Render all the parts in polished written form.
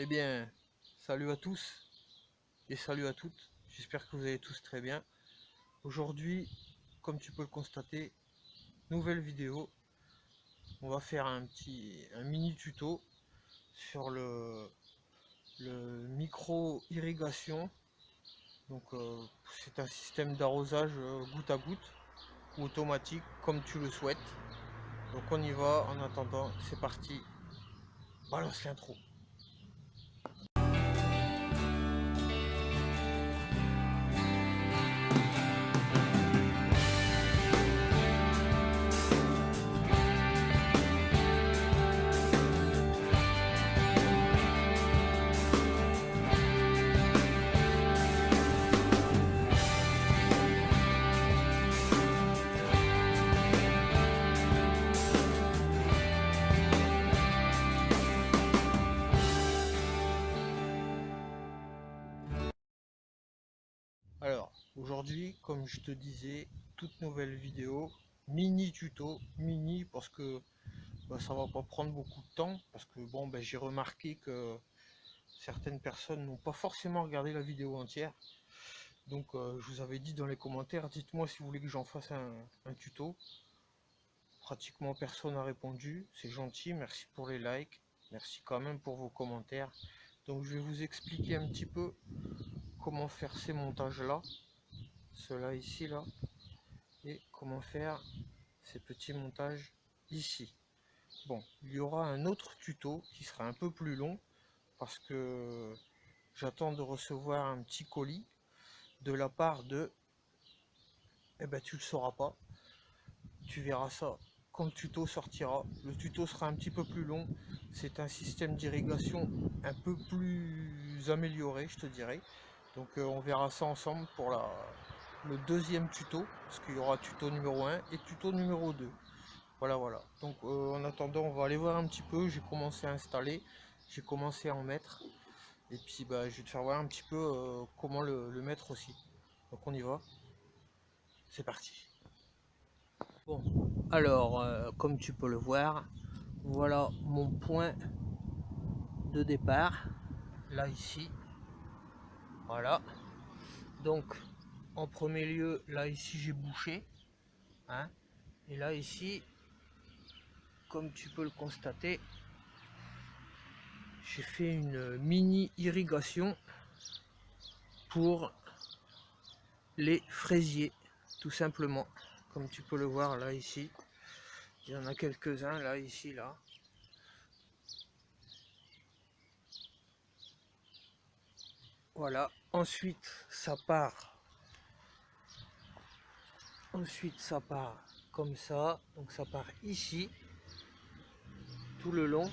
Eh bien, salut à tous et salut à toutes. J'espère que vous allez tous très bien. Aujourd'hui, comme tu peux le constater, nouvelle vidéo. On va faire un mini tuto sur le micro irrigation. Donc, c'est un système d'arrosage goutte à goutte ou automatique comme tu le souhaites. Donc, on y va. En attendant, c'est parti. Balance l'intro. Alors, aujourd'hui, comme je te disais, toute nouvelle vidéo, mini tuto, mini parce que ça va pas prendre beaucoup de temps, parce que bon, j'ai remarqué que certaines personnes n'ont pas forcément regardé la vidéo entière. Donc, je vous avais dit dans les commentaires, dites-moi si vous voulez que j'en fasse un tuto. Pratiquement personne n'a répondu, c'est gentil, merci pour les likes, merci quand même pour vos commentaires. Donc, je vais vous expliquer un petit peu comment faire ces montages là, ceux-là ici là, et comment faire ces petits montages ici. Bon, il y aura un autre tuto qui sera un peu plus long parce que j'attends de recevoir un petit colis de la part de... Eh ben tu le sauras pas, tu verras ça quand le tuto sortira. Le tuto sera un petit peu plus long, c'est un système d'irrigation un peu plus amélioré, je te dirais. Donc on verra ça ensemble pour le deuxième tuto, parce qu'il y aura tuto numéro 1 et tuto numéro 2. Voilà, voilà. Donc en attendant, on va aller voir un petit peu. J'ai commencé à installer, j'ai commencé à en mettre. Et puis je vais te faire voir un petit peu comment le mettre aussi. Donc on y va. C'est parti. Bon, alors comme tu peux le voir, voilà mon point de départ. Là ici. Voilà. Donc en premier lieu, là ici j'ai bouché. Hein, et là ici, comme tu peux le constater, j'ai fait une mini irrigation pour les fraisiers, tout simplement. Comme tu peux le voir là ici, il y en a quelques-uns là ici là. Voilà. Ensuite ça part comme ça, donc ça part ici tout le long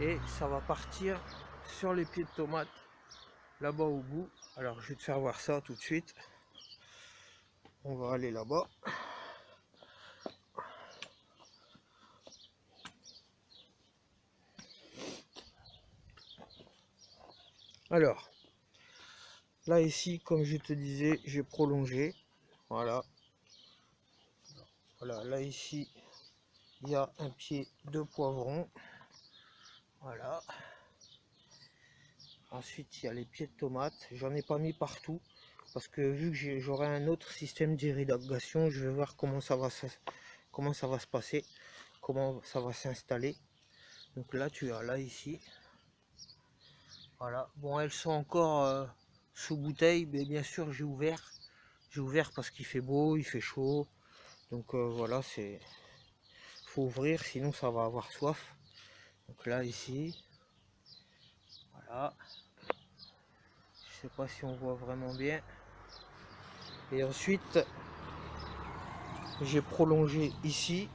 et ça va partir sur les pieds de tomates là-bas au bout. Alors je vais te faire voir ça tout de suite. On va aller là-bas. Alors là ici, comme je te disais, j'ai prolongé. Voilà. Voilà, là ici, il y a un pied de poivron. Voilà. Ensuite, il y a les pieds de tomates. J'en ai pas mis partout parce que vu que j'aurai un autre système d'irrigation, je vais voir comment ça va se passer, comment ça va s'installer. Donc là, tu as là ici. Voilà. Bon, elles sont encore sous bouteille, mais bien sûr, j'ai ouvert. J'ai ouvert parce qu'il fait beau, il fait chaud. Donc voilà, faut ouvrir, sinon ça va avoir soif. Donc là ici, voilà. Je sais pas si on voit vraiment bien. Et ensuite, j'ai prolongé ici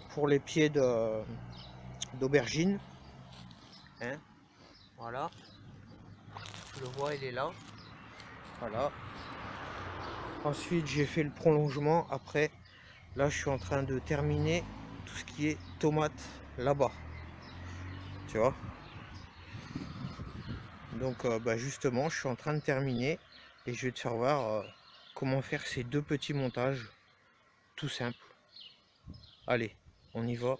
pour les pieds d'aubergine. Hein, voilà. Tu le vois, il est là. Voilà. Ensuite, j'ai fait le prolongement. Après, là, je suis en train de terminer tout ce qui est tomates là-bas. Tu vois. Donc, justement, je suis en train de terminer et je vais te faire voir comment faire ces deux petits montages. Tout simple. Allez, on y va.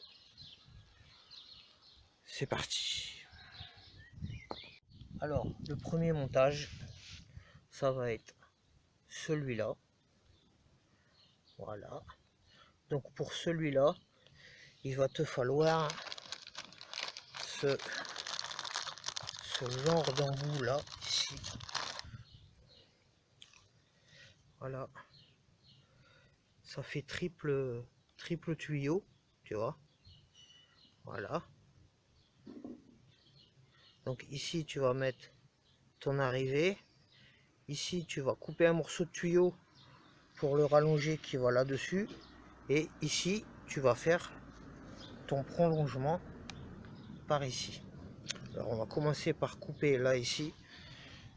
c'est parti. Alors, le premier montage, ça va être celui-là. Voilà. Donc pour celui-là, il va te falloir ce genre d'embout là, ici. Voilà. Ça fait triple tuyau, tu vois. Voilà. Donc ici, tu vas mettre ton arrivée. Ici, tu vas couper un morceau de tuyau pour le rallonger qui va là-dessus. Et ici, tu vas faire ton prolongement par ici. Alors, on va commencer par couper là, ici.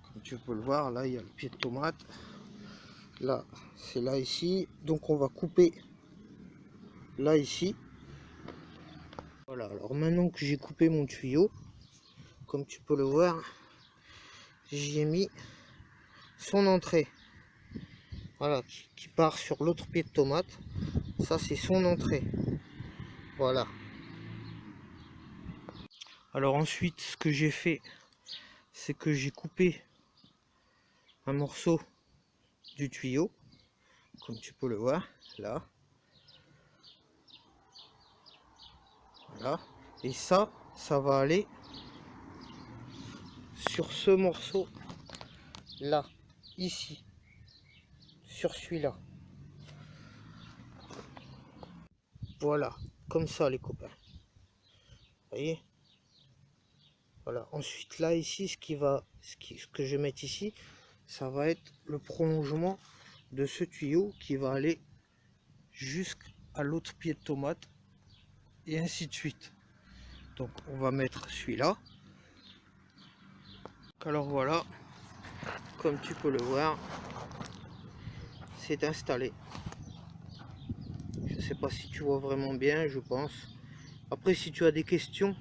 Comme tu peux le voir, là, il y a le pied de tomate. Là, c'est là, ici. Donc, on va couper là, ici. Voilà, alors maintenant que j'ai coupé mon tuyau, comme tu peux le voir, j'y ai mis son entrée. Voilà, qui part sur l'autre pied de tomate. Ça, c'est son entrée. Voilà. Alors ensuite, ce que j'ai fait, c'est que j'ai coupé un morceau du tuyau, comme tu peux le voir, là. Voilà. Et ça va aller sur ce morceau là, ici, sur celui-là. Voilà, comme ça les copains. Vous voyez? Voilà. Ensuite là, ici, ce que je vais mettre ici, ça va être le prolongement de ce tuyau qui va aller jusqu'à l'autre pied de tomate et ainsi de suite. Donc on va mettre celui-là. Alors voilà, comme tu peux le voir, c'est installé. Je sais pas si tu vois vraiment bien, je pense. Après, si tu as des questions,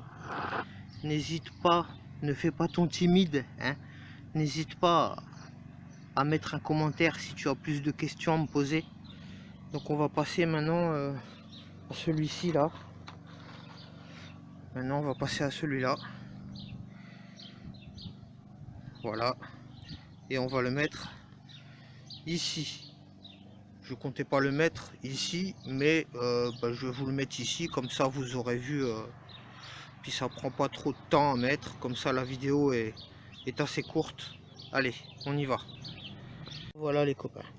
n'hésite pas, ne fais pas ton timide, hein. N'hésite pas à mettre un commentaire si tu as plus de questions à me poser. Donc on va passer maintenant à celui-ci là. Maintenant on va passer à celui-là. Voilà. Et on va le mettre ici. Je comptais pas le mettre ici, mais je vais vous le mettre ici, comme ça vous aurez vu. Puis ça prend pas trop de temps à mettre, comme ça la vidéo est assez courte. Allez, on y va. Voilà les copains.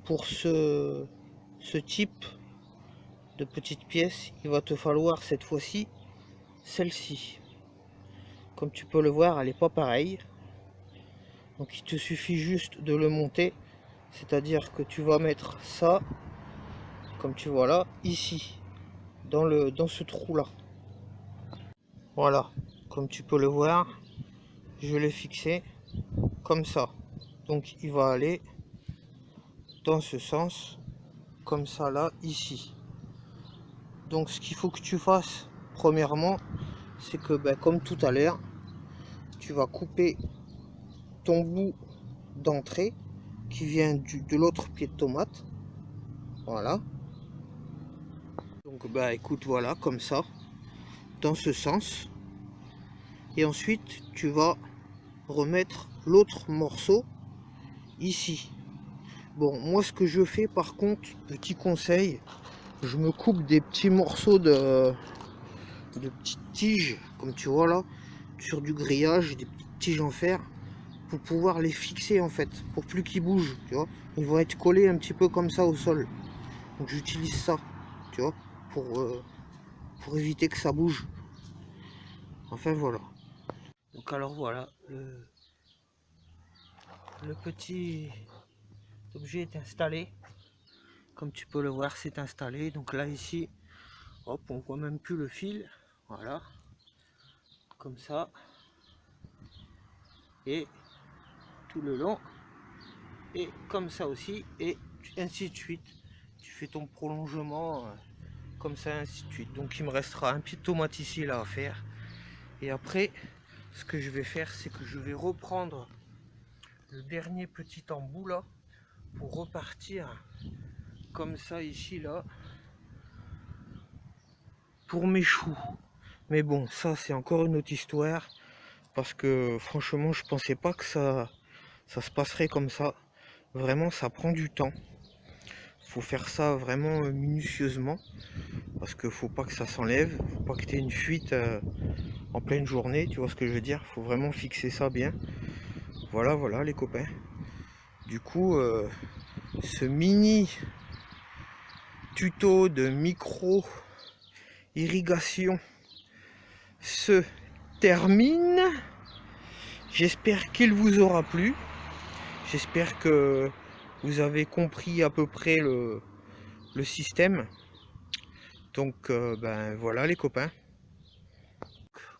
Pour ce type de petite pièce, il va te falloir cette fois-ci celle-ci. Comme tu peux le voir, elle n'est pas pareille. Donc il te suffit juste de le monter. C'est-à-dire que tu vas mettre ça, comme tu vois là, ici, dans ce trou-là. Voilà, comme tu peux le voir, je l'ai fixé comme ça. Donc il va aller dans ce sens, comme ça là, ici. Donc ce qu'il faut que tu fasses, premièrement, c'est que comme tout à l'heure, tu vas couper ton bout d'entrée qui vient de l'autre pied de tomate. Voilà. Donc écoute, voilà, comme ça, dans ce sens. Et ensuite, tu vas remettre l'autre morceau ici. Bon, moi ce que je fais par contre, petit conseil, je me coupe des petits morceaux de petites tiges, comme tu vois là, sur du grillage, des petites tiges en fer, pour pouvoir les fixer en fait, pour plus qu'ils bougent, tu vois. Ils vont être collés un petit peu comme ça au sol. Donc j'utilise ça, tu vois, pour éviter que ça bouge. Enfin voilà. Donc alors voilà, le petit objet est installé. Comme tu peux le voir, c'est installé. Donc là ici, hop, on voit même plus le fil. Voilà. Comme ça. Et tout le long. Et comme ça aussi. Et ainsi de suite. Tu fais ton prolongement comme ça, ainsi de suite. Donc il me restera un pied de tomate ici là à faire. Et après, ce que je vais faire, c'est que je vais reprendre le dernier petit embout là pour repartir comme ça ici là pour mes choux. Mais bon, ça c'est encore une autre histoire. Parce que franchement, je pensais pas que ça se passerait comme ça. Vraiment, ça prend du temps. Faut faire ça vraiment minutieusement. Parce que faut pas que ça s'enlève. Faut pas que tu aies une fuite en pleine journée. Tu vois ce que je veux dire? Faut vraiment fixer ça bien. Voilà, voilà les copains. Du coup, ce mini tuto de micro irrigation se termine. J'espère qu'il vous aura plu. J'espère que vous avez compris à peu près le système. Donc ben voilà les copains.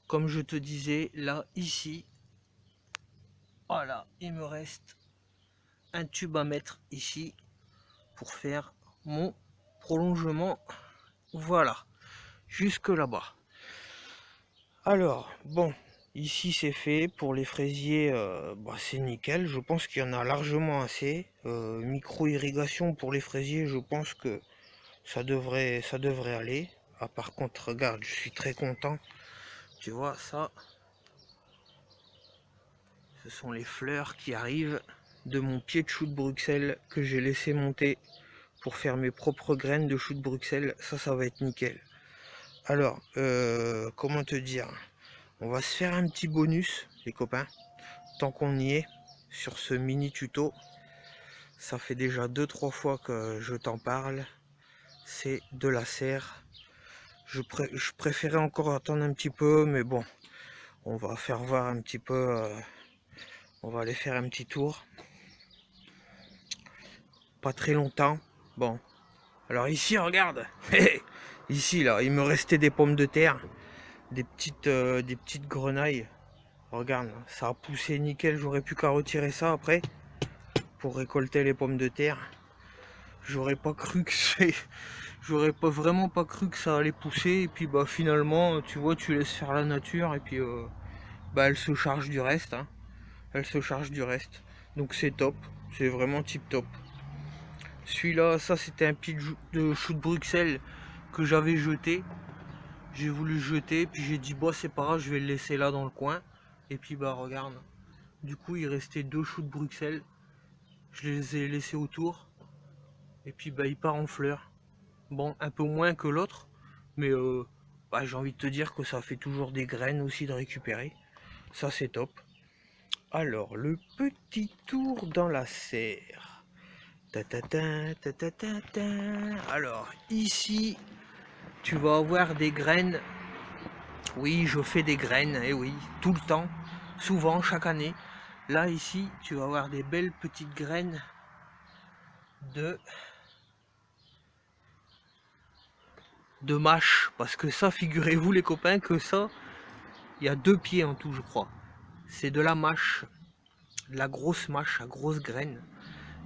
Comme je te disais, là, ici, voilà, il me reste un tube à mettre ici pour faire mon prolongement. Voilà, jusque là-bas. Alors, bon, ici c'est fait. Pour les fraisiers, bah, c'est nickel. Je pense qu'il y en a largement assez. Micro-irrigation pour les fraisiers, je pense que ça devrait aller. Ah, par contre, regarde, je suis très content. Tu vois, ça, ce sont les fleurs qui arrivent de mon pied de chou de Bruxelles que j'ai laissé monter pour faire mes propres graines de chou de Bruxelles. Ça va être nickel. Alors, comment te dire? On va se faire un petit bonus, les copains, tant qu'on y est, sur ce mini tuto. Ça fait déjà 2-3 fois que je t'en parle. C'est de la serre. Je préférais encore attendre un petit peu, mais bon, on va faire voir un petit peu. On va aller faire un petit tour. Pas très longtemps. Bon. Alors ici, regarde. Ici, là, il me restait des pommes de terre. Des petites grenailles. Regarde, ça a poussé nickel. J'aurais pu qu'à retirer ça après pour récolter les pommes de terre. J'aurais pas cru que c'est... J'aurais pas vraiment pas cru que ça allait pousser. Et puis bah finalement, tu vois, tu laisses faire la nature. Et puis bah elle se charge du reste. Hein. Elle se charge du reste. Donc c'est top. C'est vraiment tip top. Celui-là, ça c'était un pied de chou de Bruxelles que j'avais jeté. J'ai voulu jeter, puis j'ai dit bah c'est pas grave, je vais le laisser là dans le coin. Et puis bah regarde, du coup il restait 2 choux de Bruxelles. Je les ai laissés autour. Et puis bah il part en fleurs. Bon, un peu moins que l'autre, mais bah, j'ai envie de te dire que ça fait toujours des graines aussi de récupérer. Ça c'est top. Alors, le petit tour dans la serre. Ta ta ta ta ta ta ta. Alors, ici, tu vas avoir des graines. Oui, je fais des graines, et oui, tout le temps, souvent, chaque année. Là, ici, tu vas avoir des belles petites graines de mâche. Parce que ça, figurez-vous les copains, que ça, il y a 2 pieds en tout, je crois. C'est de la mâche, de la grosse mâche, à grosse graine.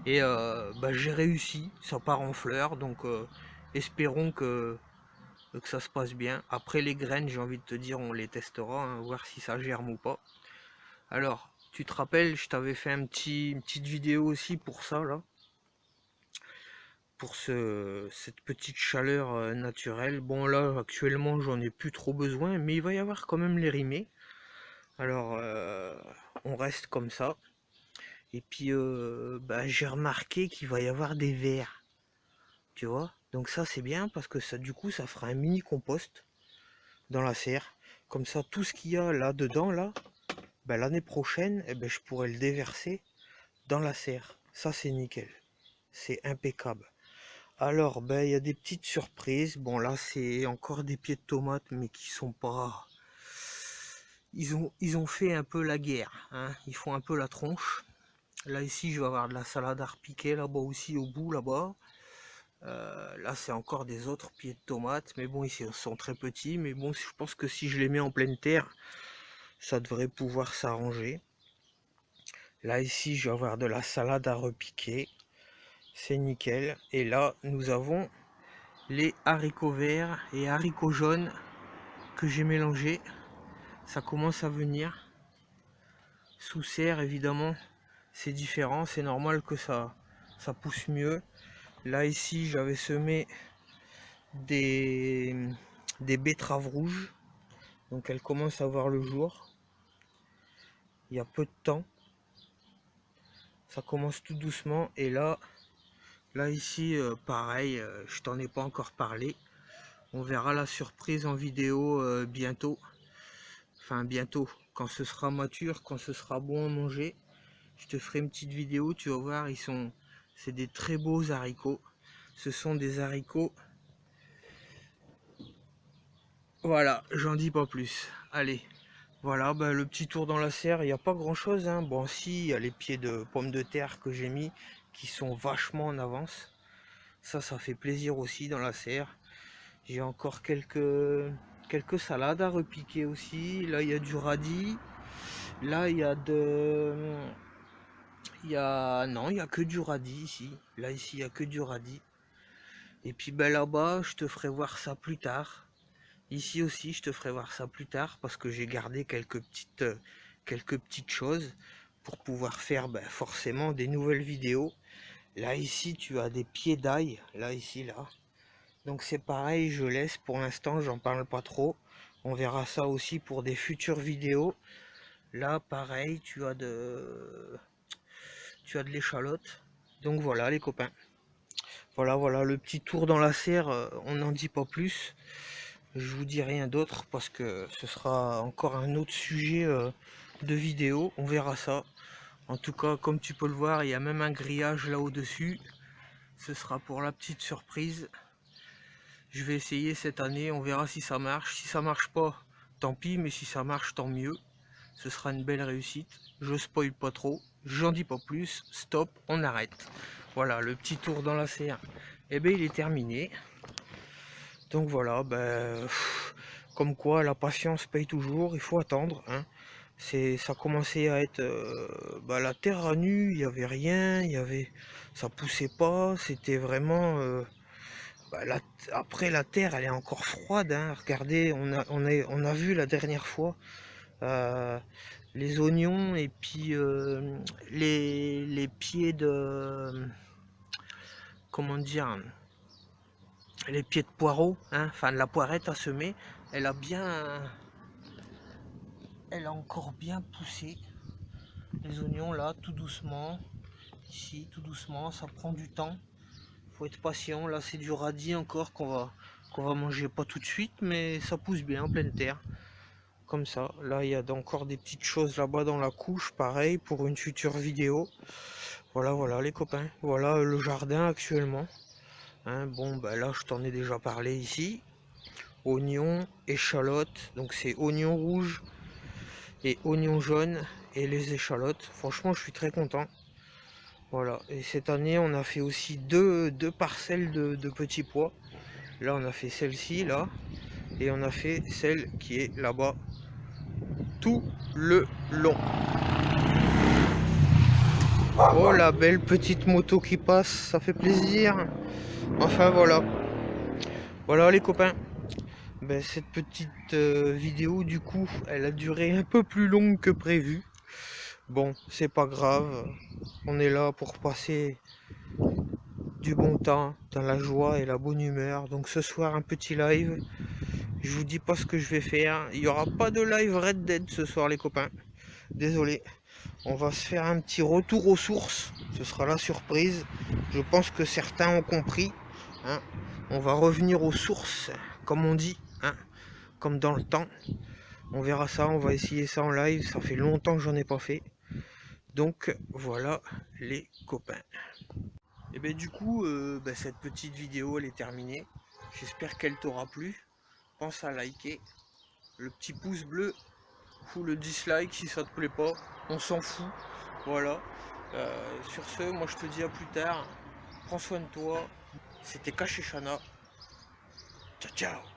Et bah, j'ai réussi, ça part en fleurs, donc espérons que ça se passe bien. Après les graines, j'ai envie de te dire, on les testera, hein, voir si ça germe ou pas. Alors, tu te rappelles, je t'avais fait une petite vidéo aussi pour ça, là. Pour cette petite chaleur naturelle. Bon, là, actuellement, j'en ai plus trop besoin, mais il va y avoir quand même les rimés. Alors, on reste comme ça. Et puis, bah, j'ai remarqué qu'il va y avoir des vers. Tu vois? Donc ça, c'est bien parce que ça, du coup, ça fera un mini compost dans la serre. Comme ça, tout ce qu'il y a là-dedans, là, ben, l'année prochaine, eh ben, je pourrais le déverser dans la serre. Ça, c'est nickel. C'est impeccable. Alors, ben, il y a des petites surprises. Bon, là, c'est encore des pieds de tomates, mais qui sont pas... Ils ont fait un peu la guerre. Hein. Ils font un peu la tronche. Là, ici, je vais avoir de la salade à repiquer, là-bas aussi, au bout, là-bas. Là, c'est encore des autres pieds de tomates. Mais bon, ils sont très petits. Mais bon, je pense que si je les mets en pleine terre, ça devrait pouvoir s'arranger. Là, ici, je vais avoir de la salade à repiquer. C'est nickel. Et là, nous avons les haricots verts et haricots jaunes que j'ai mélangés. Ça commence à venir. Sous serre, évidemment, c'est différent. C'est normal que ça pousse mieux. Là, ici, j'avais semé des betteraves rouges. Donc elle commence à voir le jour. Il y a peu de temps. Ça commence tout doucement. Et là ici, pareil, je t'en ai pas encore parlé. On verra la surprise en vidéo bientôt. Enfin bientôt, quand ce sera mature, quand ce sera bon à manger. Je te ferai une petite vidéo, tu vas voir, c'est des très beaux haricots. Ce sont des haricots. Voilà, j'en dis pas plus. Allez, voilà, bah, le petit tour dans la serre, il n'y a pas grand chose, hein. Bon, si, il y a les pieds de pommes de terre que j'ai mis, qui sont vachement en avance. Ça fait plaisir aussi dans la serre. J'ai encore quelques salades à repiquer aussi. Là, il y a du radis. Là, il y a non, il y a que du radis ici. Là, ici, il y a que du radis. Et puis, ben, là-bas, je te ferai voir ça plus tard. Ici aussi, je te ferai voir ça plus tard parce que j'ai gardé quelques petites choses pour pouvoir faire forcément des nouvelles vidéos. Là, ici, tu as des pieds d'ail. Là, ici, là. Donc c'est pareil, je laisse pour l'instant, j'en parle pas trop. On verra ça aussi pour des futures vidéos. Là, pareil, tu as de l'échalote. Donc voilà les copains. Voilà le petit tour dans la serre, on n'en dit pas plus. Je vous dis rien d'autre parce que ce sera encore un autre sujet de vidéo. On verra ça. En tout cas, comme tu peux le voir, il y a même un grillage là au-dessus. Ce sera pour la petite surprise. Je vais essayer cette année, on verra si ça marche. Si ça marche pas, tant pis, mais si ça marche, tant mieux. Ce sera une belle réussite. Je spoil pas trop, j'en dis pas plus. Stop, on arrête. Voilà, le petit tour dans la serre, eh bien, il est terminé. Donc voilà, comme quoi la patience paye toujours, il faut attendre. Hein. Ça commençait à être la terre à nu, il n'y avait rien, ça poussait pas, c'était vraiment... après la terre elle est encore froide, hein. Regardez, on a vu la dernière fois les oignons et puis les pieds de, comment dire, les pieds de poireaux, hein, enfin de la poirette à semer, elle a encore bien poussé. Les oignons là, tout doucement, ici tout doucement, ça prend du temps, faut être patient. Là c'est du radis encore qu'on va manger pas tout de suite, mais ça pousse bien en pleine terre. Comme ça, là il y a encore des petites choses là-bas dans la couche, pareil pour une future vidéo. Voilà les copains, voilà le jardin actuellement. Hein, bon là je t'en ai déjà parlé ici. Oignons, échalotes, donc c'est oignons rouges et oignons jaunes et les échalotes. Franchement je suis très content. Voilà, et cette année on a fait aussi deux parcelles de petits pois. Là on a fait celle-ci là, et on a fait celle qui est là-bas tout le long. Oh la belle petite moto qui passe, ça fait plaisir. Enfin voilà les copains. Cette petite vidéo du coup elle a duré un peu plus longue que prévu. Bon, c'est pas grave, on est là pour passer du bon temps, dans la joie et la bonne humeur. Donc ce soir un petit live. Je vous dis pas ce que je vais faire. Il n'y aura pas de live Red Dead ce soir les copains. Désolé. On va se faire un petit retour aux sources. Ce sera la surprise. Je pense que certains ont compris. Hein. On va revenir aux sources, comme on dit, hein, comme dans le temps. On verra ça, on va essayer ça en live. Ça fait longtemps que j'en ai pas fait. Donc voilà les copains. Et bien du coup, cette petite vidéo elle est terminée. J'espère qu'elle t'aura plu. Pense à liker, le petit pouce bleu ou le dislike si ça te plaît pas. On s'en fout. Voilà. Sur ce, moi je te dis à plus tard. Prends soin de toi. C'était Caché Chana. Ciao ciao.